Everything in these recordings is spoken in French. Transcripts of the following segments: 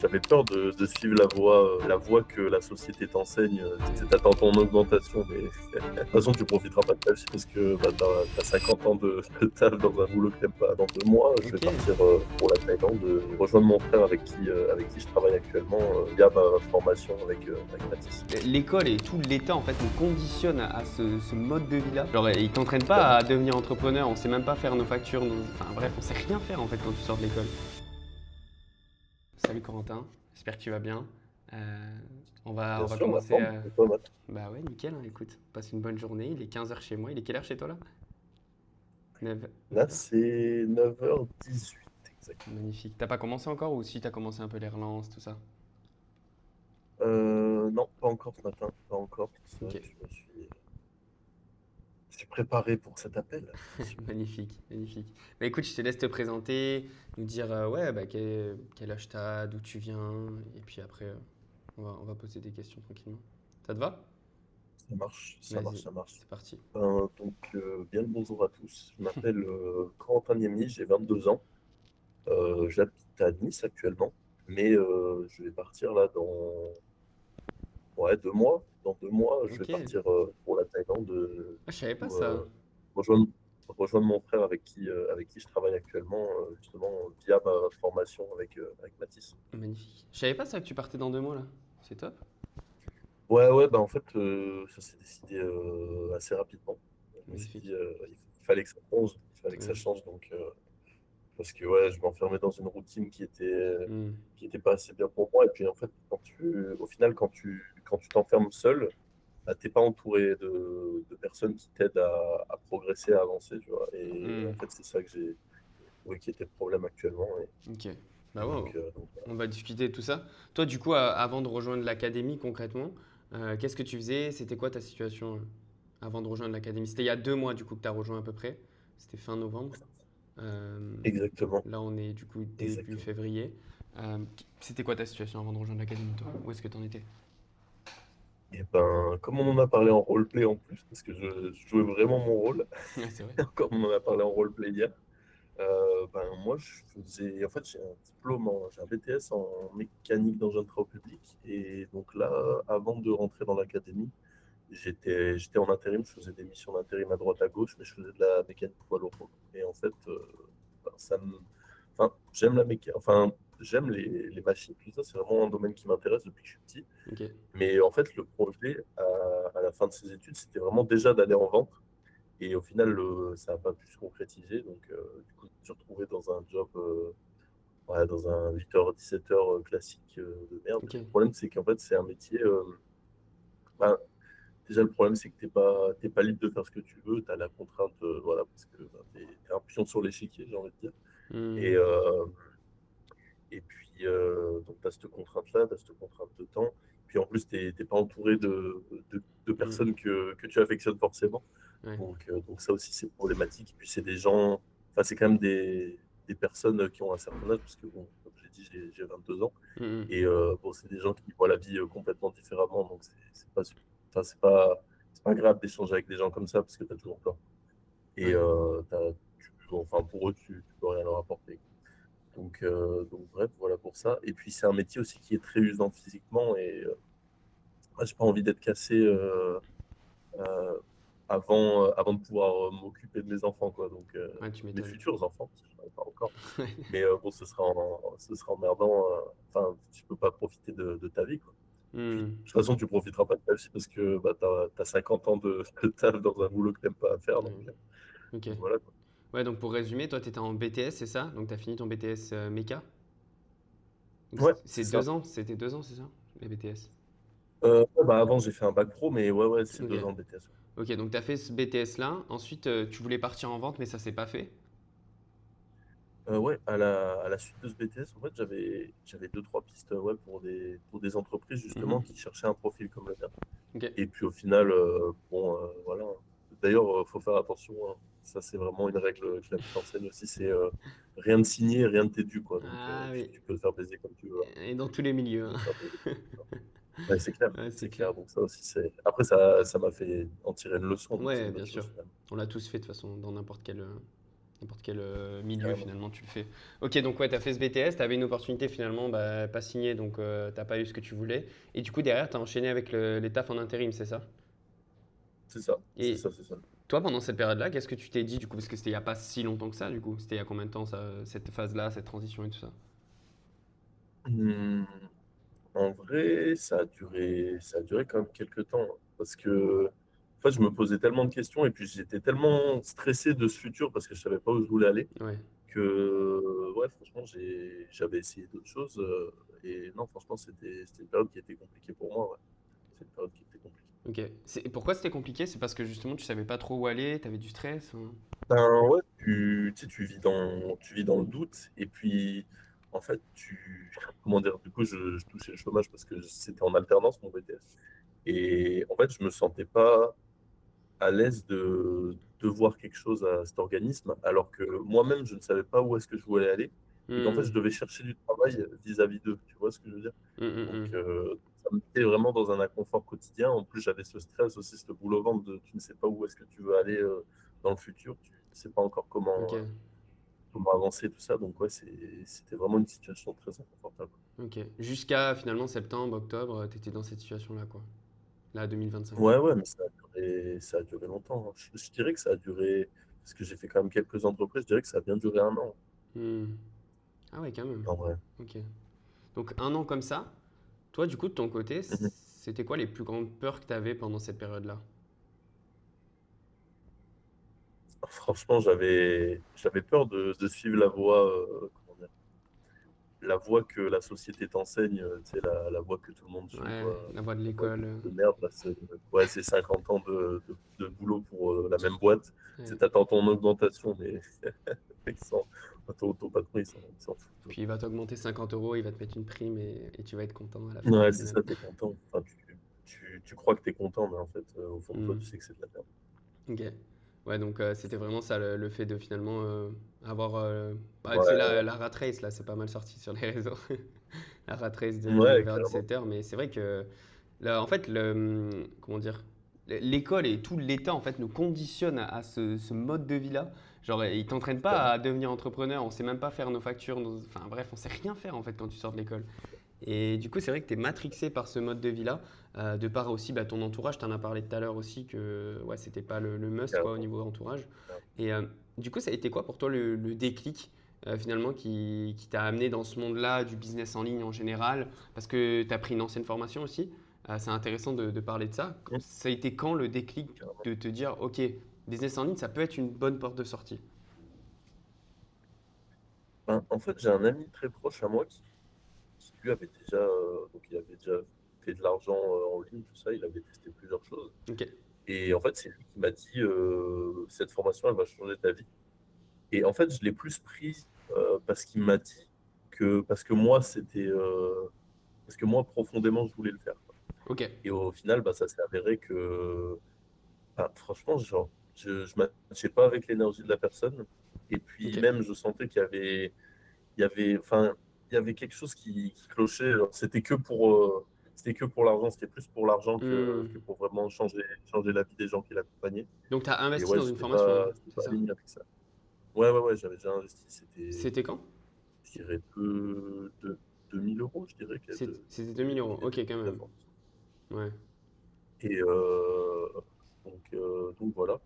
J'avais peur de suivre la voie que la société t'enseigne. T'attends ton augmentation, mais de toute façon, tu profiteras pas de ta vie parce que t'as 50 ans de taf dans un boulot que t'aimes pas. Dans 2 mois, je vais Ok. partir pour la Thaïlande, rejoindre mon frère avec qui je travaille actuellement via ma formation avec Mathis. L'école et tout l'État en fait nous conditionne à ce mode de vie là. Genre ils t'entraînent pas Clairement. à devenir entrepreneur, on sait même pas faire nos factures, enfin bref, on sait rien faire en fait quand tu sors de l'école. Salut Corentin, j'espère que tu vas bien. Euh, on Bien va sûr, ma commencer. forme. Et toi, Math? Bah ouais, nickel, hein, écoute, passe une bonne journée, il est 15h chez moi, il est quelle heure chez toi là? 9, Là, 9h. c'est 9h18 exactement. Magnifique. T'as pas commencé encore ou si t'as commencé un peu les relances, tout ça? Non, pas encore ce matin, pas encore. C'est Ok, vrai que je suis préparé pour cet appel, bien sûr. magnifique, magnifique. Bah écoute, je te laisse te présenter, nous dire ouais, bah, quel âge t'as, d'où tu viens, et puis après on va poser des questions tranquillement. Ça te va? Ça marche, ça marche, Vas-y, ça marche. c'est parti. Bien le bonjour à tous. Je m'appelle Corentin Niemi, j'ai 22 ans. J'habite à Nice actuellement, mais je vais partir là dans ouais, 2 mois. Dans 2 mois, je vais Ok, partir pour la Thaïlande, ah, je savais pas où, ça. rejoindre, rejoindre mon frère avec qui je travaille actuellement, justement via ma formation avec Mathis. Magnifique. Je savais pas ça que tu partais dans 2 mois là. C'est top. Ouais, ouais, bah en fait, ça s'est décidé assez rapidement. Je me suis dit, Magnifique. il fallait que ça change, il fallait que ça Ouais. change, donc parce que ouais, je m'enfermais dans une routine Hmm. qui était pas assez bien pour moi. Et puis en fait, au final, quand tu t'enfermes seul, bah, t'es pas entouré de personnes qui t'aident à progresser, à avancer, tu vois. Et Hmm. en fait, c'est ça que j'ai trouvé qui était le problème actuellement. Ok. Bah Et ouais, donc, voilà. on va discuter de tout ça. Toi, du coup, avant de rejoindre l'académie concrètement, qu'est-ce que tu faisais? C'était quoi ta situation avant de rejoindre l'académie? C'était il y a 2 mois du coup que tu as rejoint à peu près. C'était fin novembre. Euh, Exactement, Là, on est du coup début exactement. février. C'était quoi ta situation avant de rejoindre l'académie, toi? Où est-ce que tu en étais? Et ben, comme on en a parlé en roleplay en plus, parce que je jouais vraiment mon rôle, Ouais, c'est vrai. comme on en a parlé en roleplay hier. Ben, moi, en fait, j'ai un BTS en mécanique d'engin de travaux publics. Et donc là, avant de rentrer dans l'académie, j'étais en intérim, je faisais des missions d'intérim à droite à gauche, mais je faisais de la mécanique poids lourd. Et en fait, ben, j'aime la mécanique, j'aime les machines, tout ça, c'est vraiment un domaine qui m'intéresse depuis que je suis petit. Ok. Mais en fait, le projet, à la fin de ses études, c'était vraiment déjà d'aller en vente. Et au final, ça n'a pas pu se concrétiser. Donc, du coup, je me suis retrouvé dans un job, ouais, dans un 8h, 17h classique de merde. Ok. Le problème, c'est qu'en fait, c'est un métier. Ben, déjà, le problème, c'est que t'es pas libre de faire ce que tu veux. Tu as la contrainte, voilà, parce que ben, tu es un pion sur l'échiquier, j'ai envie de dire. Et, Hmm. euh, et puis, donc, tu as cette contrainte-là, tu as cette contrainte de temps. Puis en plus, tu n'es pas entouré de Hmm. personnes que tu affectionnes forcément. Ouais. Donc ça aussi, c'est problématique. Et puis c'est des gens, enfin, c'est quand même des personnes qui ont un certain âge, parce que, bon, comme je l'ai dit, j'ai 22 ans. Hmm. Et bon, c'est des gens qui voient la vie complètement différemment. Donc c'est pas agréable d'échanger avec des gens comme ça, parce que tu as toujours peur. Et Ouais. enfin, pour eux, tu peux rien leur apporter. Donc bref, voilà pour ça. Et puis c'est un métier aussi qui est très usant physiquement. Et moi, j'ai pas envie d'être cassé. Euh, avant de pouvoir m'occuper de mes enfants, quoi. Donc, Ouais, tu mes m'étonnes. futurs enfants, parce que je n'en ai pas encore. Mais bon, ce sera emmerdant. Enfin, tu peux pas profiter de ta vie, quoi. Puis, de Hmm. toute façon, tu profiteras pas de ta vie parce que bah, tu as 50 ans de taf dans un boulot que tu n'aimes pas faire. Ouais. Ok. Donc voilà, quoi. Ouais, donc pour résumer, toi, tu étais en BTS, c'est ça? Donc tu as fini ton BTS méca? Ouais, C'est c'est deux ça. ans, c'était 2 ans, c'est ça? Les BTS. Ouais, bah, avant, j'ai fait un bac pro, mais ouais, ouais, c'est Ok. 2 ans de BTS. Ok, donc tu as fait ce BTS-là. Ensuite, tu voulais partir en vente, mais ça s'est pas fait. Ouais, à la suite de ce BTS, en fait, j'avais deux, trois pistes ouais, pour des entreprises Mhm. justement qui cherchaient un profil comme le mien. Ok. Et puis au final, bon, voilà. D'ailleurs, faut faire attention, hein. Ça, c'est vraiment une règle que la vie t'enseigne aussi. C'est rien de signé, rien de t'est dû, quoi. Donc, Ah oui. tu peux te faire baiser comme tu veux, hein. Et dans tous les milieux, Tu peux hein. te faire baiser comme tu veux. Ouais, c'est clair, Ouais, c'est c'est clair. clair. Donc ça aussi, c'est. Après, ça m'a fait en tirer une leçon. Donc c'est Ouais, une bien bonne chose sûr. finalement. On l'a tous fait de toute façon, dans n'importe quel. N'importe quel milieu, carrément. finalement, tu le fais. Ok, donc ouais, tu as fait ce BTS, tu avais une opportunité finalement, bah, pas signée, donc t'as pas eu ce que tu voulais. Et du coup, derrière, tu as enchaîné avec les tafs en intérim, c'est ça? C'est ça, c'est Et ça, c'est ça. toi, pendant cette période-là, qu'est-ce que tu t'es dit du coup? Parce que c'était il n'y a pas si longtemps que ça, du coup. C'était il y a combien de temps, ça, cette phase-là, cette transition et tout ça? Hum, En vrai, ça a duré quand même quelques temps, hein, parce que en fait, je me posais tellement de questions et puis j'étais tellement stressé de ce futur parce que je savais pas où je voulais aller Ouais. que, ouais, franchement, j'avais essayé d'autres choses et non, franchement, c'était une période qui était compliquée pour moi. Ouais. C'est une période qui était compliquée. Ok. Pourquoi c'était compliqué? C'est parce que justement, tu savais pas trop où aller, tu avais du stress, hein? Ben ouais, tu sais, tu vis dans le doute et puis en fait, comment dire, du coup, je touchais le chômage parce que c'était en alternance mon BTS. Et en fait, je me sentais pas à l'aise de voir quelque chose à cet organisme, alors que moi-même, je ne savais pas où est-ce que je voulais aller, et qu'en fait, je Hmm. devais chercher du travail vis-à-vis d'eux. Tu vois ce que je veux dire? Hmm, hmm, Donc, hmm. ça me mettait vraiment dans un inconfort quotidien. En plus, j'avais ce stress aussi, ce boulot au ventre de tu ne sais pas où est-ce que tu veux aller dans le futur, tu ne sais pas encore Ok. comment avancer, tout ça. Donc, ouais, c'était vraiment une situation très inconfortable. Ok. Jusqu'à finalement septembre, octobre, tu étais dans cette situation-là, quoi. Là, 2025. Ouais, ouais, mais ça a duré longtemps, hein. Je dirais que ça a duré, parce que j'ai fait quand même quelques entreprises, je dirais que ça a bien duré un an, Hmm. Ah ouais, quand même. en vrai. Ok. Donc un an comme ça. Toi, du coup, de ton côté, Mhm. c'était quoi les plus grandes peurs que tu avais pendant cette période-là? Franchement, j'avais peur de suivre la voie, comment dire, la voie que la société t'enseigne, tu sais, la voie que tout le monde suit, Ouais, quoi. la voie de La voie l'école. de merde, là, ouais, c'est 50 ans de boulot pour la même boîte. Tu Ouais. t'attends ton augmentation, mais ils s'en- ton patron, il s'en fout. Puis il va t'augmenter 50 euros, il va te mettre une prime et tu vas être content à la fin Ouais, du c'est tunnel. ça, t'es content. Enfin, tu crois que t'es content, mais en fait, au fond de toi, Hmm. tu sais que c'est de la merde. Ok. Ouais, donc c'était vraiment ça le fait de finalement avoir. Bah, c'est Ouais, la rat race, là, c'est pas mal sorti sur les réseaux. La rat race de ouais, 9h à carrément. 17h, mais c'est vrai que là, en fait, comment dire, l'école et tout l'État en fait nous conditionne à ce mode de vie-là. Genre, ils t'entraînent pas Clairement. à devenir entrepreneur, on sait même pas faire nos factures, enfin bref, on sait rien faire en fait quand tu sors de l'école. Et du coup, c'est vrai que tu es matrixé par ce mode de vie-là, de par aussi bah, ton entourage. Tu en as parlé tout à l'heure aussi que ouais, c'était pas le must quoi, au Carrément. niveau entourage. Carrément. Et du coup, ça a été quoi pour toi le déclic finalement qui t'a amené dans ce monde-là du business en ligne en général? Parce que tu as pris une ancienne formation aussi. C'est intéressant de parler de ça. Hum, Ça a été quand le déclic carrément. de te dire, OK, business en ligne, ça peut être une bonne porte de sortie? Ben, en fait, j'ai un ami très proche à moi qui lui avait déjà, donc il avait déjà fait de l'argent en ligne, tout ça, il avait testé plusieurs choses. OK. Et en fait, c'est lui qui m'a dit, cette formation, elle va changer ta vie. Et en fait, je l'ai plus pris parce qu'il m'a dit parce que moi, parce que moi, profondément, je voulais le faire, quoi. OK. Et au final, bah, ça s'est avéré que, bah, franchement, genre, je matchais pas avec l'énergie de la personne. Et puis OK. même, je sentais enfin, il y avait quelque chose qui clochait. Alors, c'était que pour l'argent, c'était plus pour l'argent que Hmm. pour vraiment changer la vie des gens qui l'accompagnaient. Donc, tu as Et investi ouais, dans une formation là, j'étais c'est pas ça? aligné avec ça. Ouais, ouais, ouais, j'avais déjà investi. C'était quand? Je dirais, de 2000 euros, je dirais, C'était 2000 euros. qu'il Ok, était quand payé la même. formation. Ouais. Et donc voilà.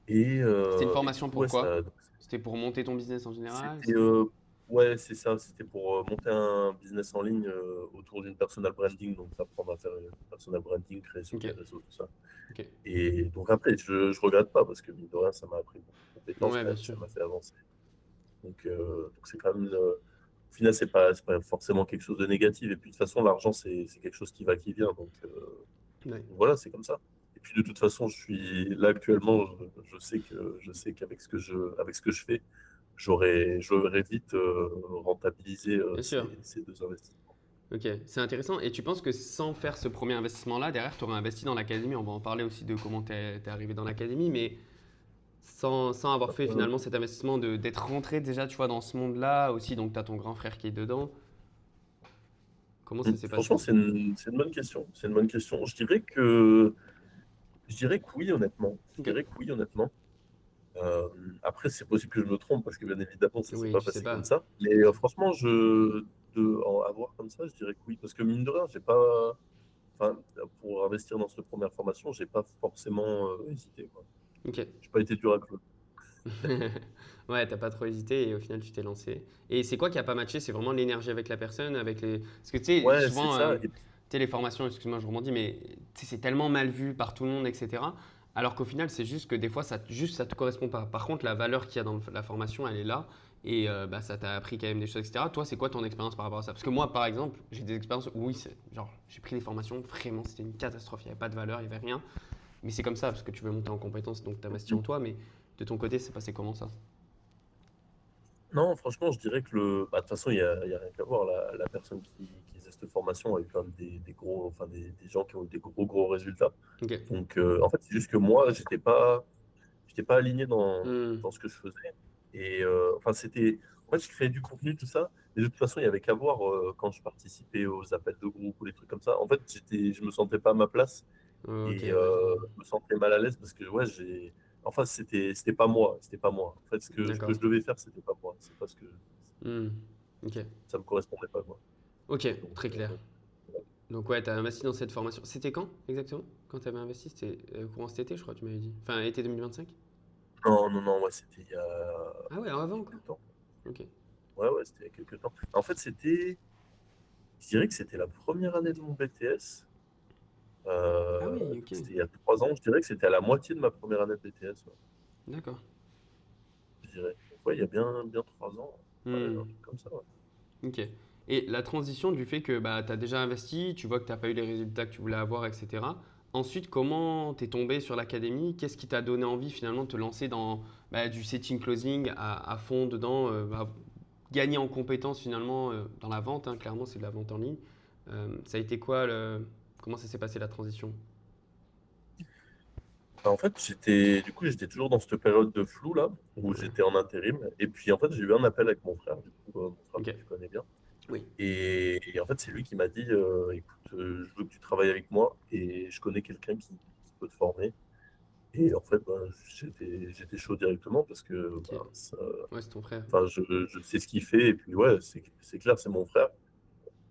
Et C'était une et du formation coup, ouais, pour quoi? C'était pour monter ton business en général? c'était ouais, c'est ça. C'était pour monter un business en ligne autour d'une personal branding. Donc, apprendre à faire une personal branding, création Ok, des réseaux, tout ça. ok. Et donc, après, je regrette pas parce que, mine de rien, ça m'a appris beaucoup de compétences Ouais, quand bien même. Ça sûr. m'a fait avancer. Donc c'est quand même au final, c'est pas forcément quelque chose de négatif. Et puis, de toute façon, l'argent, c'est quelque chose qui va, qui vient. Ouais. Voilà, c'est comme ça. Et puis, de toute façon, je suis là actuellement. Je sais qu'avec avec ce que je fais, j'aurais vite rentabilisé Bien sûr. ces deux investissements. Ok, c'est intéressant. Et tu penses que sans faire ce premier investissement-là, derrière, tu aurais investi dans l'académie. On va en parler aussi de comment tu es arrivé dans l'académie, mais sans avoir fait Euh, finalement cet investissement d'être rentré déjà, tu vois, dans ce monde-là aussi. Donc, tu as ton grand frère qui est dedans. Comment ça s'est Franchement, passé? c'est une bonne question. C'est une bonne question. Je dirais que oui, honnêtement. Je Ok. dirais que oui, honnêtement. Euh, Après, c'est possible que je me trompe parce que bien évidemment, ça s'est Oui, pas tu sais passé pas. comme ça. Mais franchement, en avoir comme ça, je dirais que oui. Parce que mine de rien, j'ai pas, enfin, pour investir dans cette première formation, j'ai pas forcément hésité, quoi. Ok. J'ai pas été dur à clôt. Ouais, t'as pas trop hésité et au final tu t'es lancé. Et c'est quoi qui a pas matché? C'est vraiment l'énergie avec la personne, avec les. Parce que tu sais, Ouais, c'est souvent, ça. tu sais, les formations, excuse-moi, je rebondis, mais tu sais, c'est tellement mal vu par tout le monde, etc. Alors qu'au final, c'est juste que des fois, ça te correspond pas. Par contre, la valeur qu'il y a dans la formation, elle est là et bah, ça t'a appris quand même des choses, etc. Toi, c'est quoi ton expérience par rapport à ça? Parce que moi, par exemple, j'ai des expériences où oui, genre, j'ai pris des formations, vraiment, c'était une catastrophe. Il n'y avait pas de valeur, il n'y avait rien. Mais c'est comme ça, parce que tu veux monter en compétence, donc tu investis en toi. Mais de ton côté, c'est passé comment ça? Non, franchement, je dirais que bah, de toute façon, il y a rien qu'à voir. La personne qui faisait cette formation a eu quand même des gros, enfin, des gens qui ont eu des gros résultats. Ok. Donc, en fait, c'est juste que moi, j'étais pas aligné Hmm. dans ce que je faisais. Et enfin, en fait, je créais du contenu, tout ça. Mais de toute façon, il y avait qu'à voir quand je participais aux appels de groupe ou des trucs comme ça. En fait, je me sentais pas à ma place Ok, et ouais, je vois. je me sentais mal à l'aise parce que ouais, enfin, c'était pas moi, c'était pas moi. En fait, ce que D'accord. je devais faire, c'était pas moi. C'est pas ce que Hmm. Ok. ça me correspondait pas, quoi. Ok, Donc, très clair. ouais. Donc ouais, tu as investi dans cette formation. C'était quand exactement? Quand tu avais investi? C'était courant cet été, je crois, tu m'avais dit. Enfin, été 2025? Non, non, non, ouais, c'était Ah ouais, il y a avant encore? quelques temps. Ok. Ouais, ouais, c'était il y a quelques temps. En fait, je dirais que c'était la première année de mon BTS. Ah oui, Donc ok. c'était il y a 3 ans. Je dirais que c'était à la moitié de ma première année de BTS, ouais, D'accord. je dirais. Donc, ouais, il y a bien 3 ans. Ouais, un Hmm. truc comme ça, ouais. Ok. Et la transition du fait que bah, tu as déjà investi, tu vois que tu n'as pas eu les résultats que tu voulais avoir, etc. Ensuite, comment tu es tombé sur l'académie? Qu'est-ce qui t'a donné envie finalement de te lancer dans bah, du setting closing à fond dedans, gagner en compétences finalement dans la vente, hein, clairement c'est de la vente en ligne. Ça a été quoi comment ça s'est passé la transition? Bah, en fait, du coup, j'étais toujours dans cette période de flou, là, où Ouais. j'étais en intérim. Et puis, en fait, j'ai eu un appel avec mon frère, du coup, mon frère Ok. que tu connais bien. Oui. Et en fait, c'est lui qui m'a dit, écoute, je veux que tu travailles avec moi et je connais quelqu'un qui peut te former. Et en fait, ben, j'étais chaud directement parce que Ok. ben, Ouais, c'est ton frère. enfin, je sais ce qu'il fait. Et puis, ouais, c'est clair, c'est mon frère.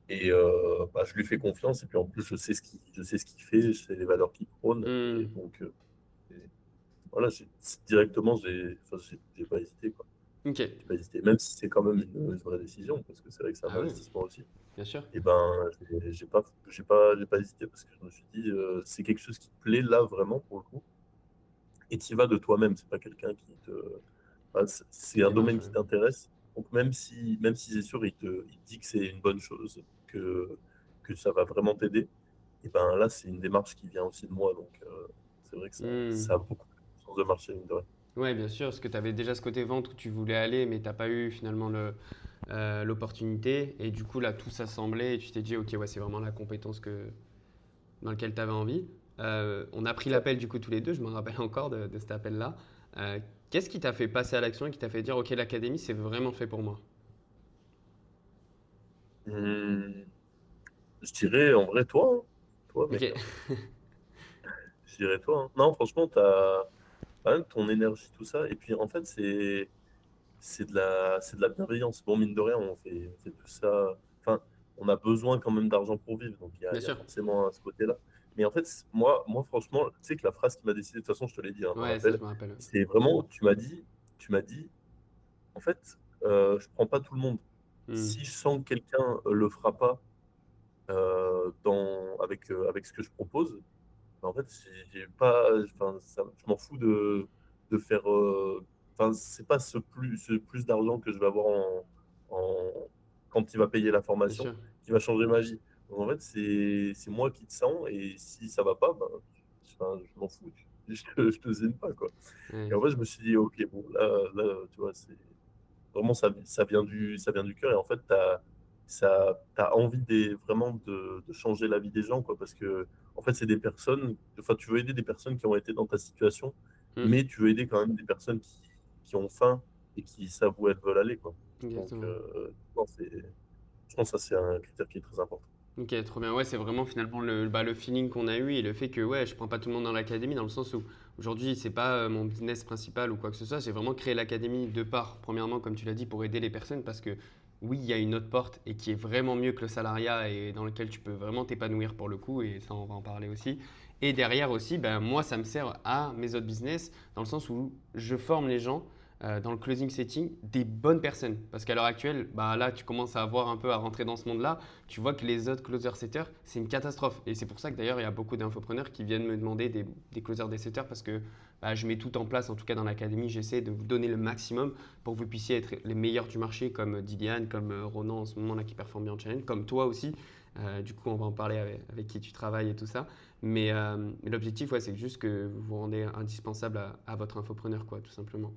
Et bah, je lui fais confiance. Et puis, en plus, je sais ce qu'il fait, je sais les valeurs qu'il prône. Et Hmm. donc, et voilà, directement, enfin, j'ai pas hésité, quoi. Ok. J'ai pas hésité, même si c'est quand même une vraie décision, parce que c'est vrai que c'est un Ah oui, investissement aussi. bien sûr. Et ben, j'ai pas hésité parce que je me suis dit, c'est quelque chose qui te plaît là vraiment pour le coup. Et tu y vas de toi-même, c'est pas quelqu'un qui te. Enfin, c'est Quelle un démarche, domaine ouais. qui t'intéresse. Donc même si c'est sûr, il te dit que c'est une bonne chose, que ça va vraiment t'aider. Et ben là, c'est une démarche qui vient aussi de moi. Donc c'est vrai que ça Hmm. a beaucoup plus de chance de marcher, mine de rien. Ouais, bien sûr, parce que tu avais déjà ce côté vente où tu voulais aller, mais tu n'as pas eu finalement l'opportunité. Et du coup, là, tout s'assemblait et tu t'es dit, ok, ouais, c'est vraiment la compétence dans laquelle tu avais envie. On a pris Ça. l'appel du coup tous les deux, je me rappelle encore de cet appel-là. Euh, Qu'est-ce qui t'a fait passer à l'action et qui t'a fait dire, ok, l'académie, c'est vraiment fait pour moi? Hum, je dirais en vrai toi, hein. Toi, Ok. mec, hein. Je dirais toi, hein. Non, franchement, t'as quand même ton énergie, tout ça. Et puis en fait, c'est de la bienveillance. Bon, mine de rien, on fait tout ça. Enfin, on a besoin quand même d'argent pour vivre, donc Bien il y a sûr. forcément ce côté-là. Mais en fait, moi, franchement, tu sais que la phrase qui m'a décidé, de toute façon, je te l'ai dit hein, dans Ouais, ça, je l'appel, me rappelle. c'est vraiment, tu m'as dit, en fait, je prends pas tout le monde. Hmm. Si je sens que quelqu'un le fera pas avec ce que je propose, ben, en fait, j'ai pas, enfin, je m'en fous de faire. Enfin, c'est pas ce plus d'argent que je vais avoir quand il va payer la Bien formation sûr. qui va changer ma vie. Donc, en fait, c'est moi qui te sens et si ça va pas, ben, enfin, je m'en fous. Je te zène pas, quoi. Et Ouais. en fait, je me suis dit, ok, bon, là, tu vois, c'est vraiment ça vient du cœur et en fait, t'as envie vraiment de changer la vie des gens, quoi, parce que en fait, c'est des personnes, enfin, tu veux aider des personnes qui ont été dans ta situation, Hmm. mais tu veux aider quand même des personnes qui ont faim et qui savent où elles veulent aller, quoi. Donc, Exactement. non, je pense que ça, c'est un critère qui est très important. Ok, trop bien. Ouais, c'est vraiment finalement le feeling qu'on a eu et le fait que ouais, je prends pas tout le monde dans l'académie dans le sens où aujourd'hui, c'est pas mon business principal ou quoi que ce soit. J'ai vraiment créé l'académie de part, premièrement, comme tu l'as dit, pour aider les personnes parce que oui, il y a une autre porte et qui est vraiment mieux que le salariat et dans lequel tu peux vraiment t'épanouir pour le coup, et ça, on va en parler aussi. Et derrière aussi, ben, moi, ça me sert à mes autres business dans le sens où je forme les gens dans le closing setting des bonnes personnes. Parce qu'à l'heure actuelle, bah, là, tu commences à avoir un peu à rentrer dans ce monde-là. Tu vois que les autres closer setters, c'est une catastrophe. Et c'est pour ça que d'ailleurs, il y a beaucoup d'infopreneurs qui viennent me demander des closers, des setters parce que bah, je mets tout en place, en tout cas dans l'académie. J'essaie de vous donner le maximum pour que vous puissiez être les meilleurs du marché, comme Didiane, comme Ronan en ce moment là qui performe bien en challenge, comme toi aussi. Du coup, on va en parler avec qui tu travailles et tout ça. Mais l'objectif, ouais, c'est juste que vous vous rendez indispensable à votre infopreneur, quoi, tout simplement.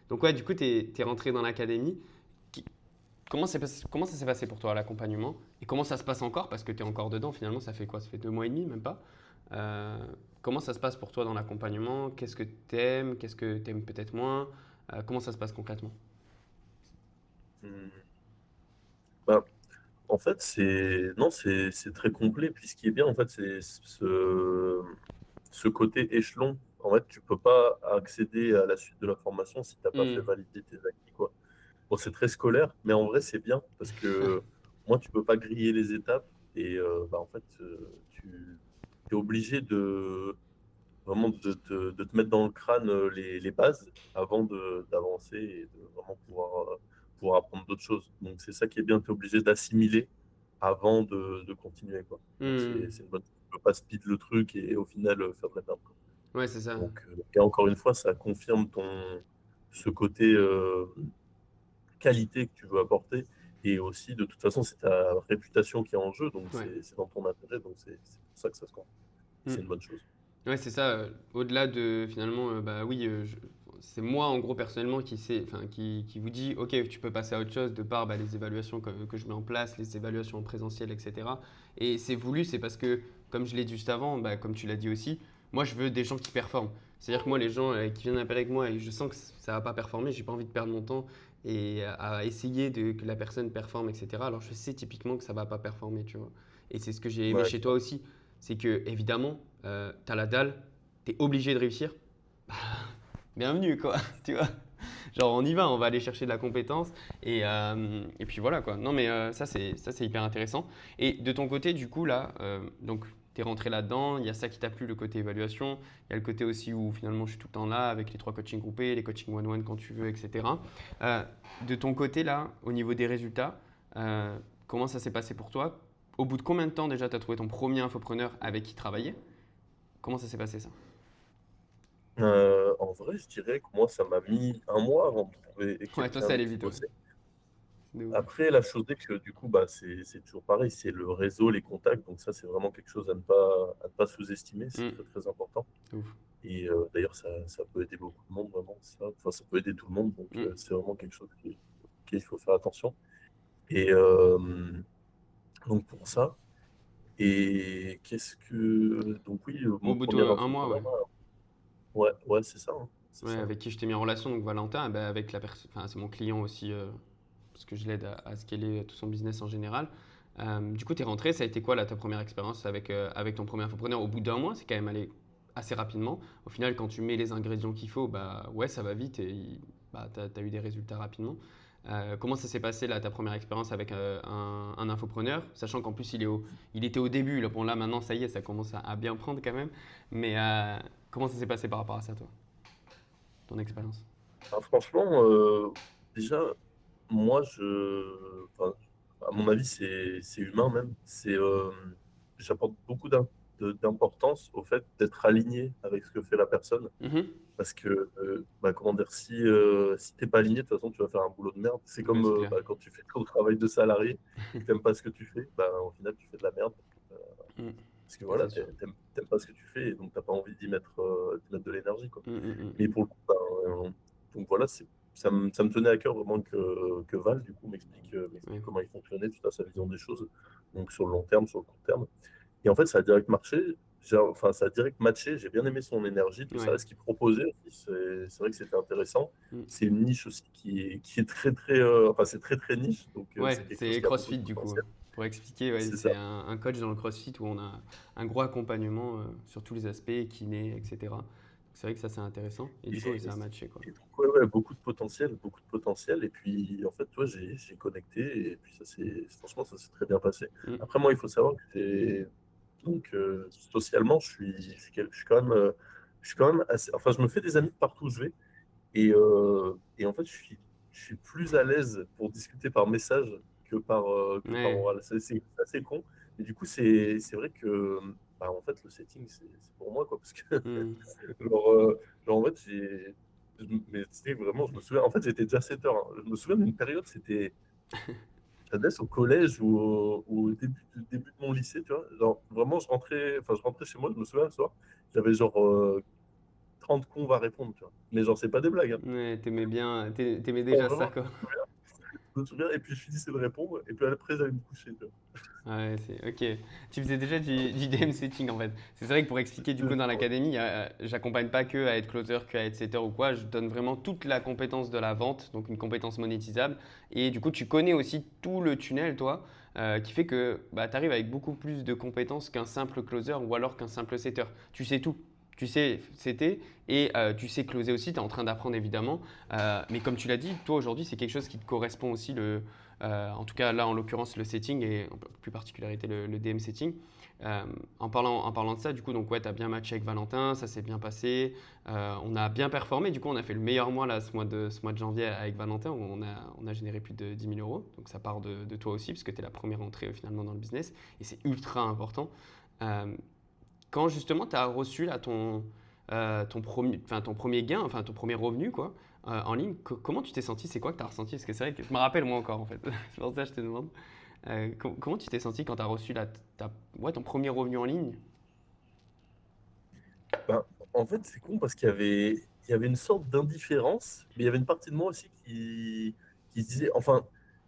Donc, ouais, du coup, tu es rentré dans l'académie. Qui- comment ça s'est passé pour toi, l'accompagnement? Et comment ça se passe encore? Parce que tu es encore dedans, finalement, ça fait quoi? Ça fait 2 mois et demi, même pas. Euh, Comment ça se passe pour toi dans l'accompagnement? Qu'est-ce que tu aimes? Qu'est-ce que tu aimes peut-être moins? Comment ça se passe concrètement? Hmm. Bah, en fait, non, c'est très complet. Puis ce qui est bien, en fait, c'est ce côté échelon. En fait, tu peux pas accéder à la suite de la formation si tu n'as pas fait Hmm. valider tes acquis, quoi. Bon, c'est très scolaire, mais en vrai, c'est bien parce que moi, tu peux pas griller les étapes et bah, en fait, tu es obligé de vraiment de te mettre dans le crâne les bases avant d'avancer et de vraiment pouvoir apprendre d'autres choses. Donc, c'est ça qui est bien, tu es obligé d'assimiler avant de continuer, quoi. Donc, Hmm. c'est une bonne. Tu peux pas speed le truc et au final faire de la merde, quoi. Ouais, c'est ça. Donc, et encore une fois, ça confirme ce côté qualité que tu veux apporter. Et aussi, de toute façon, c'est ta réputation qui est en jeu, donc Ouais. c'est dans ton intérêt, donc c'est pour ça que ça se compte. Hmm. C'est une bonne chose. Ouais, c'est ça. Au-delà de finalement, bah oui, c'est moi en gros personnellement enfin, qui vous dit, ok, tu peux passer à autre chose de par bah, les évaluations que je mets en place, les évaluations en présentiel, etc. Et c'est voulu, c'est parce que, comme je l'ai dit juste avant, bah, comme tu l'as dit aussi, moi je veux des gens qui performent. C'est-à-dire que moi, les gens qui viennent appeler avec moi et je sens que ça va pas performer, j'ai pas envie de perdre mon temps et à essayer que la personne performe, etc. Alors je sais typiquement que ça va pas performer, tu vois. Et c'est ce que j'ai aimé Ouais, chez toi aussi, c'est que évidemment tu as la dalle, tu es obligé de réussir, bienvenue quoi, tu vois. Genre on y va, on va aller chercher de la compétence et puis voilà quoi. Non mais ça c'est hyper intéressant. Et de ton côté du coup là, donc tu es rentré là-dedans, il y a ça qui t'a plu, le côté évaluation, il y a le côté aussi où finalement je suis tout le temps là avec les 3 coachings groupés, les coachings one-one quand tu veux, etc. Euh, de ton côté là, au niveau des résultats, comment ça s'est passé pour toi? Au bout de combien de temps déjà tu as trouvé ton premier infopreneur avec qui travailler? Comment ça s'est passé ça? En vrai, je dirais que moi, ça m'a mis un mois avant de trouver Ouais, toi, quelqu'un ça allait avec qui vite, ouais. bosser. De ouf. Après, la chose est que du coup, bah, c'est toujours pareil, c'est le réseau, les contacts. Donc ça, c'est vraiment quelque chose à ne pas sous-estimer. C'est Hmm, très, très important. de ouf. Et d'ailleurs, ça peut aider beaucoup de monde, vraiment. Ça. Enfin, ça peut aider tout le monde. Donc Hmm. c'est vraiment quelque chose auquel il faut faire attention. Et donc pour ça. Et qu'est-ce que. Donc oui, Au mon bout premier d'un mois, ouais. entrepreneur, ouais, ouais, c'est ça, hein, c'est Ouais, ça. avec qui je t'ai mis en relation, donc Valentin, eh ben, avec la personne, enfin, c'est mon client aussi, parce que je l'aide à scaler tout son business en général. Du coup, tu es rentré, ça a été quoi là, ta première expérience avec ton premier infopreneur? Au bout d'un mois, c'est quand même allé assez rapidement. Au final, quand tu mets les ingrédients qu'il faut, bah ouais, ça va vite et bah, tu as eu des résultats rapidement. Comment ça s'est passé là, ta première expérience avec un infopreneur, sachant qu'en plus il était au début, là, bon là maintenant ça y est, ça commence à bien prendre quand même, mais comment ça s'est passé par rapport à ça toi, ton expérience? Alors, franchement, déjà, moi, enfin, à mon avis, c'est humain même. J'apporte beaucoup d'importance au fait d'être aligné avec ce que fait la personne. Mhm. Parce que, bah, comment dire, si t'es pas aligné, de toute façon, tu vas faire un boulot de merde. C'est Ouais, comme c'est clair. bah, quand tu fais ton travail de salarié et que t'aimes pas ce que tu fais, bah, au final, tu fais de la merde. Euh, Mm. Parce que Ouais, voilà, c'est sûr. t'aimes pas ce que tu fais et donc t'as pas envie d'y mettre de l'énergie, quoi. Mm, mm, Mais mm. pour le coup, donc voilà, ça me tenait à cœur vraiment que Val, du coup, m'explique Ouais. comment il fonctionnait, tout ça, sa vision des choses, donc sur le long terme, sur le court terme. Et en fait, ça a direct marché. Enfin, ça a direct matché. J'ai bien aimé son énergie, tout Ouais. ça, ce qu'il proposait aussi. C'est vrai que c'était intéressant. Mm. C'est une niche aussi qui est très, très, enfin, c'est très, très niche. Donc, Ouais, c'est quelque chose c'est qui a beaucoup CrossFit de du coup. potentiel. Pour expliquer, ouais, C'est c'est ça. un coach dans le CrossFit où on a un gros accompagnement sur tous les aspects, kiné, etc. C'est vrai que ça, c'est intéressant. Et Et, du coup, oui, ça a matché, quoi. et donc, ouais, ouais, beaucoup de potentiel, beaucoup de potentiel. Et puis, en fait, toi, j'ai connecté et puis franchement, ça s'est très bien passé. Mm. Après, moi, il faut savoir que donc, socialement, je suis quand même assez, enfin, je me fais des amis de partout où je vais. Et en fait, je suis plus à l'aise pour discuter par message que par Ouais. oral. C'est assez con. Mais du coup, c'est vrai que, bah, en fait, le setting, c'est pour moi, quoi. Parce que, Mm. en fait, mais c'était vraiment, je me souviens, en fait, j'étais déjà 7 heures. Je me souviens d'une période, ça devait être au collège ou au début de mon lycée, tu vois. Genre, vraiment, je rentrais chez moi, je me souviens, le soir, j'avais genre 30 cons à répondre, tu vois. Mais genre, c'est pas des blagues, hein. Ouais, t'aimais bien, t'aimais Bon, déjà ça, vraiment, quoi. je me souviens, et puis je finissais de répondre, et puis après, j'allais me coucher, tu vois. Ouais, c'est ok. Tu faisais déjà du DM setting en fait. C'est vrai que pour expliquer du coup dans Ouais. l'académie, j'accompagne pas que à être closer, que à être setter ou quoi. Je donne vraiment toute la compétence de la vente, donc une compétence monétisable. Et du coup, tu connais aussi tout le tunnel, toi, qui fait que bah, tu arrives avec beaucoup plus de compétences qu'un simple closer ou alors qu'un simple setter. Tu sais tout. Tu sais setter et tu sais closer aussi. Tu es en train d'apprendre évidemment. Mais comme tu l'as dit, toi aujourd'hui, c'est quelque chose qui te correspond aussi en tout cas, là, en l'occurrence, le setting et en plus particularité le DM setting. En parlant de ça, du coup, donc ouais, tu as bien matché avec Valentin, ça s'est bien passé. On a bien performé, du coup, on a fait le meilleur mois là, ce mois de janvier avec Valentin, où on a généré plus de 10 000 euros. Donc ça part de toi aussi, parce que tu es la première entrée finalement dans le business, et c'est ultra important. Euh, Quand justement tu as reçu là, ton premier gain, enfin ton premier revenu quoi, en ligne, comment tu t'es senti? C'est quoi que tu as ressenti? Parce que c'est vrai que je me rappelle moi encore en fait. C'est pour ça que je te demande. Comment tu t'es senti quand tu as reçu ouais, ton premier revenu en ligne? Ben, en fait, c'est con parce il y avait une sorte d'indifférence, mais il y avait une partie de moi aussi qui se disait, enfin,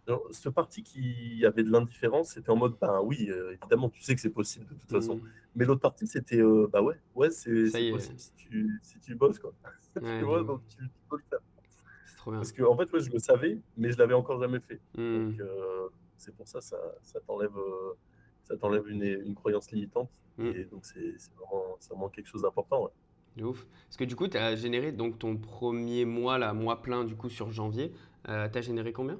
genre, ce parti qui avait de l'indifférence, c'était en mode, ben oui, évidemment, tu sais que c'est possible de toute façon. Hmm, Mais l'autre partie, c'était, bah ouais, ouais, ça c'est y est, possible si tu bosses, quoi. Tu ouais, de vois, ouf. donc tu peux le faire. C'est trop bien. Parce que, en fait, ouais, je le savais, mais je l'avais encore jamais fait. Donc, Hmm, c'est pour ça, ça t'enlève une croyance limitante. hmm, Et donc, c'est vraiment quelque chose d'important, ouais. de ouf. Parce que du coup, tu as généré donc ton premier mois, là, mois plein du coup sur janvier. Tu as généré combien?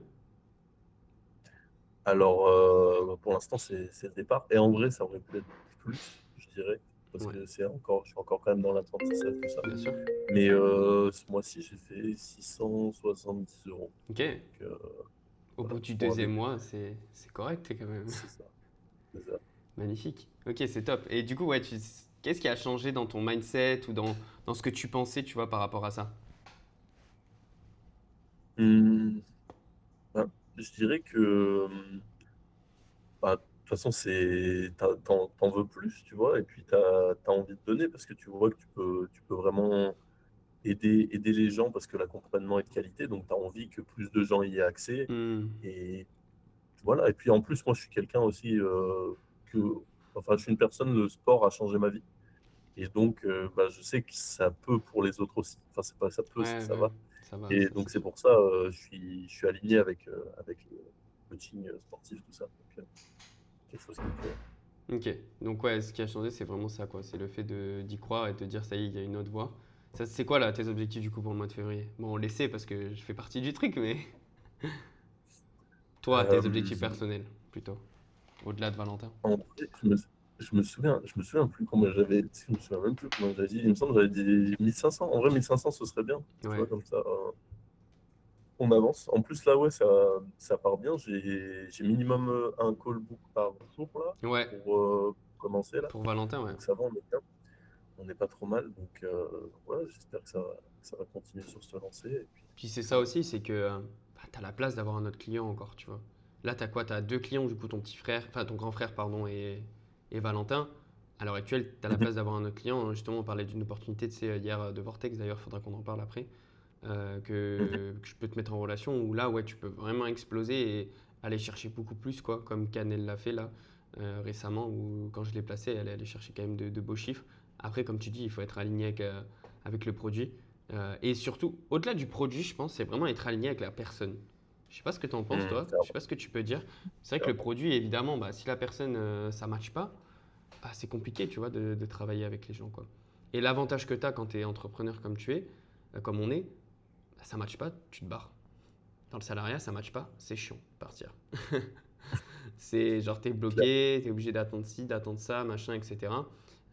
Alors, pour l'instant, c'est le départ. Et en vrai, ça aurait pu être plus, je dirais, parce Ouais, que je suis encore quand même dans l'apprentissage, tout ça. bien sûr. Mais ce mois-ci, j'ai fait 670 euros. Ok. Donc, Au voilà, bout du pour un deuxième début. mois, c'est correct quand même. C'est ça. C'est ça. Magnifique. Ok, c'est top. Et du coup, ouais, qu'est-ce qui a changé dans ton mindset ou dans ce que tu pensais, tu vois, par rapport à ça? Hum, ben, je dirais que, bah, de toute façon, t'en veux plus, tu vois, et puis t'as envie de donner parce que tu vois que tu peux vraiment aider les gens parce que l'accompagnement est de qualité, donc tu as envie que plus de gens y aient accès. Hmm, Et voilà. Et puis en plus, moi, je suis quelqu'un aussi que, enfin, je suis une personne, le sport a changé ma vie. Et donc, bah, je sais que ça peut pour les autres aussi. Enfin, c'est pas ça peut, c'est ouais, ça ouais, va. ça va, Et ça donc, c'est c'est sûr. pour ça, je suis aligné avec le coaching sportif, tout ça. Donc, quelque chose qui me plaît. Ok, donc ouais, ce qui a changé, c'est vraiment ça, quoi. C'est le fait d'y croire et de te dire, ça y est, il y a une autre voie. Ça, c'est quoi là tes objectifs du coup pour le mois de février? Bon, on les sait parce que je fais partie du truc, mais toi, tes Euh, objectifs personnels, plutôt, au-delà de Valentin. En vrai, je me souviens plus combien j'avais dit, je me souviens même plus combien j'avais dit. Il me semble que j'avais dit 1500. En vrai, 1500, ce serait bien. Tu Ouais, vois, comme ça, on avance. En plus, là, ouais, ça part bien. J'ai minimum un call book par jour, là, ouais, pour commencer, là. pour Valentin, ouais. Donc, ça va, on est bien. On n'est pas trop mal. Donc, voilà, j'espère que ça va continuer sur ce lancer. Et puis, Puis c'est ça voilà. aussi, c'est que bah, tu as la place d'avoir un autre client encore, tu vois. Là, tu as quoi? Tu as deux clients, du coup, ton petit frère, enfin ton grand frère, pardon, et Valentin. À l'heure actuelle, tu as la Mhm. place d'avoir un autre client. Justement, on parlait d'une opportunité, tu sais, hier de Vortex, d'ailleurs, il faudra qu'on en parle après, Mhm. que je peux te mettre en relation, où là, ouais, tu peux vraiment exploser et aller chercher beaucoup plus, quoi, comme Canel l'a fait là récemment, où quand je l'ai placé, elle est allée chercher quand même de beaux chiffres. Après, comme tu dis, il faut être aligné avec le produit. Et surtout, au-delà du produit, je pense, c'est vraiment être aligné avec la personne. Je sais pas ce que tu en penses, Mhm. toi. Je sais pas ce que tu peux dire. C'est vrai que le Clairement. produit, évidemment, bah, si la personne, ça matche pas, bah, c'est compliqué, tu vois, de travailler avec les gens, quoi. Et l'avantage que tu as quand tu es entrepreneur comme tu es, comme on est, bah, ça ne matche pas, tu te barres. Dans le salariat, ça ne matche pas, c'est chiant de partir. C'est genre, tu es Clair. bloqué, tu es obligé d'attendre ci, d'attendre ça, machin, etc.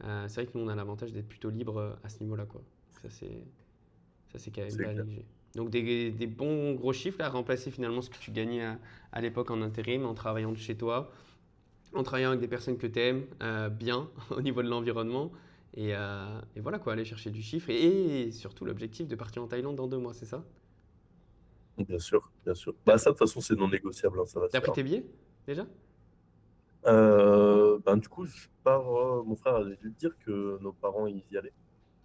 C'est vrai que nous, on a l'avantage d'être plutôt libre à ce niveau-là, quoi. Ça, c'est quand même C'est pas clair. négliger. Donc, des bons gros chiffres, là, remplacer finalement ce que tu gagnais à l'époque en intérim, en travaillant de chez toi, en travaillant avec des personnes que tu aimes bien au niveau de l'environnement. Et voilà quoi, aller chercher du chiffre. Et surtout l'objectif de partir en Thaïlande dans 2 mois, c'est ça? Bien sûr, bien sûr. T'as Bah pris, ça, de toute façon, c'est non négociable, hein, ça va se t'as pris faire. tes billets déjà? Ben, du coup, je pars. Mon frère avait dû te dire que nos parents ils y allaient.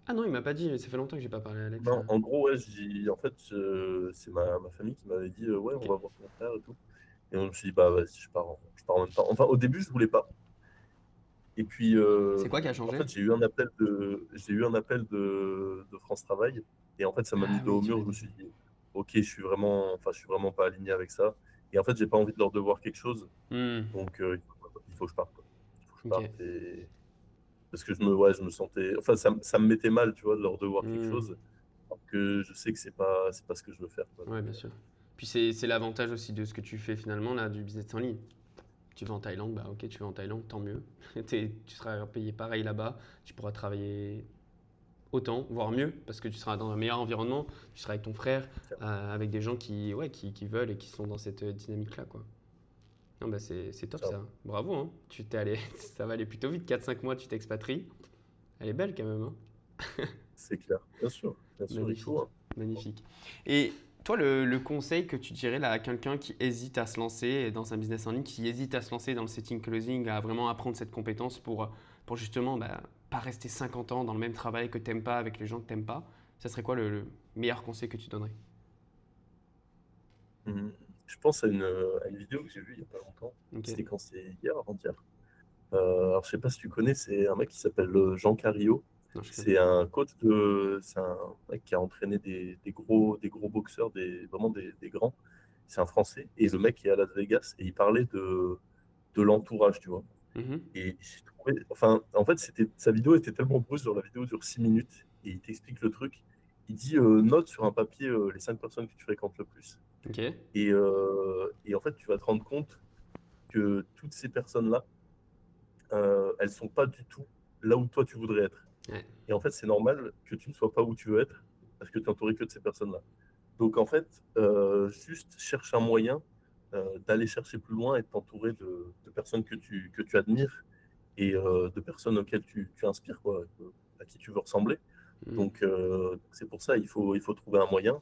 Ah non, il m'a pas dit, ça fait longtemps que j'ai pas parlé à Alex. Non, en gros, ouais, en fait, c'est ma famille qui m'avait dit ouais, on Ok. va voir ton frère et tout. Et on me suis dit bah vas-y, je pars en même temps. Enfin, au début, je voulais pas. Et puis, C'est quoi qui a en changé? fait, j'ai eu un appel de France Travail. Et en fait, ça m'a mis Ah dos oui, au tu mur. m'as Je me dit ça. suis dit ok, je suis vraiment pas aligné avec ça. Et en fait, j'ai pas envie de leur devoir quelque chose. Hmm, Donc, il faut que je parte, quoi. Il faut que je ok. parte. Parce que ouais, je me sentais. Enfin, ça me mettait mal, tu vois, de leur devoir quelque Hmm, chose. Alors que je sais que c'est pas ce que je veux faire, quoi. ouais, bien sûr. Puis c'est l'avantage aussi de ce que tu fais finalement là, du business en ligne. Tu vas en Thaïlande, bah ok, tu vas en Thaïlande, tant mieux. Tu seras payé pareil là-bas, tu pourras travailler autant, voire mieux, parce que tu seras dans un meilleur environnement, tu seras avec ton frère, avec des gens qui, ouais, qui veulent et qui sont dans cette dynamique-là, quoi. Non, bah c'est top Ça, ça. Bravo, hein. Tu t'es allé, ça va aller plutôt vite, 4 5 mois, tu t'expatries. Elle est belle quand même, hein. c'est clair. Bien sûr, il faut, Magnifique, hein. magnifique. Et toi, le conseil que tu dirais là, à quelqu'un qui hésite à se lancer dans un business en ligne, qui hésite à se lancer dans le setting closing, à vraiment apprendre cette compétence pour justement bah, pas rester 50 ans dans le même travail que t'aimes pas, avec les gens que t'aimes pas, ça serait quoi le meilleur conseil que tu donnerais? Mhm. Je pense à une vidéo que j'ai vue il y a pas longtemps. Ok. C'était quand c'est hier, avant-hier. Alors, je sais pas si tu connais, c'est un mec qui s'appelle Jean Cario. Non, je connais C'est pas. un c'est un mec qui a entraîné des gros boxeurs, vraiment des grands. C'est un Français. Et le mec est à Las Vegas et il parlait de l'entourage, tu vois. Mhm. Et j'ai trouvé, enfin, en fait, sa vidéo était tellement brute, genre la vidéo dure 6 minutes et il t'explique le truc. Il dit note sur un papier les 5 personnes que tu fréquentes le plus. Ok. Et en fait, tu vas te rendre compte que toutes ces personnes-là, elles sont pas du tout là où toi tu voudrais être. Ouais. Et en fait, c'est normal que tu ne sois pas où tu veux être parce que tu es entouré que de ces personnes-là. Donc en fait, juste cherche un moyen d'aller chercher plus loin et de t'entourer de personnes que tu admires et de personnes auxquelles tu inspires, quoi, à qui tu veux ressembler. Mhm. Donc c'est pour ça, il faut trouver un moyen.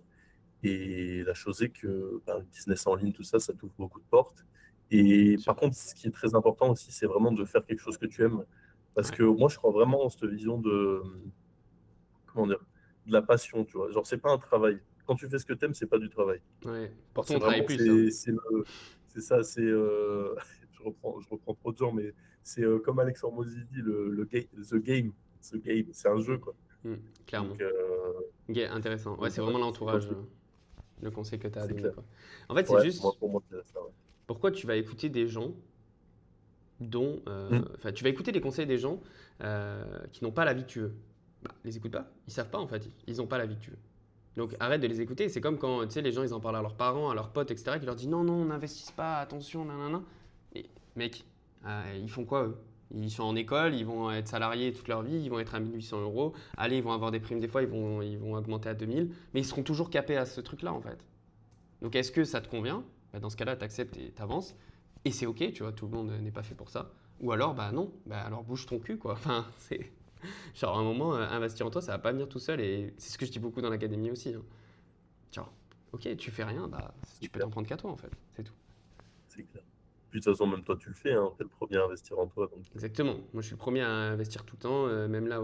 Et la chose est que le business en ligne, tout ça, ça t'ouvre beaucoup de portes. Et Sûr. par contre, ce qui est très important aussi, c'est vraiment de faire quelque chose que tu aimes. Parce Ouais. que moi, je crois vraiment en cette vision comment dire, de la passion, tu vois. Genre, c'est pas un travail. Quand tu fais ce que tu aimes, c'est pas du travail. Ouais. Alors, Pourtant, c'est on travaille vraiment, plus, hein. c'est ça, je reprends trop de gens, mais c'est comme Alex Hormozy dit, the game, c'est un jeu, Mhm. quoi. Mhm. Clairement. Donc, Ok, intéressant. Ouais, donc c'est voilà, vraiment c'est comme l'entourage, ça, le conseil que tu as à c'est donner, clair. quoi. En fait, c'est Ouais, moi, juste pour moi, c'est ça, ouais. pourquoi tu vas écouter des gens dont. Mm. Enfin, tu vas écouter les conseils des gens qui n'ont pas la vie que tu veux. Bah, les écoute pas. Ils savent pas, en fait. Ils n'ont pas la vie que tu veux. Donc arrête de les écouter. C'est comme quand tu sais, les gens ils en parlent à leurs parents, à leurs potes, etc. qui leur disent non, non, n'investissent pas, attention, nanana. Et mec, ils font quoi eux? Ils sont en école, ils vont être salariés toute leur vie, ils vont être à 1 800 euros. Allez, ils vont avoir des primes des fois, ils vont augmenter à 2 000. Mais ils seront toujours capés à ce truc-là en fait. Donc est-ce que ça te convient? Bah, dans ce cas-là, tu acceptes et tu avances. Et c'est ok, tu vois, tout le monde n'est pas fait pour ça. Ou alors, bah non, bah alors bouge ton cul quoi. Enfin, c'est. Genre, à un moment, investir en toi, ça va pas venir tout seul. Et c'est ce que je dis beaucoup dans l'académie aussi, hein. Genre, ok, tu fais rien, bah, C'est tu peux clair, t'en prendre qu'à toi en fait, c'est tout. c'est clair. Puis de toute façon, même toi, tu le fais, hein, t'es le premier à investir en toi, donc Exactement. Moi, je suis le premier à investir tout le temps, même là,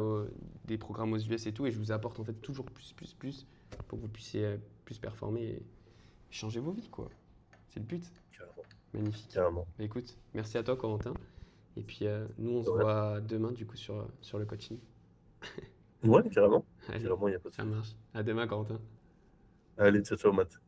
des programmes aux US et tout, et je vous apporte en fait toujours plus, plus, plus, pour que vous puissiez plus performer et changer vos vies, quoi. C'est le but. carrément, Magnifique. carrément. Bah, écoute, merci à toi, Corentin. Et puis, nous, on se Ouais, voit demain, du coup, sur le coaching. ouais, carrément, Allez, carrément, il n'y a pas de ça souci. marche. À demain, Corentin. Allez, ciao, ciao, Matt.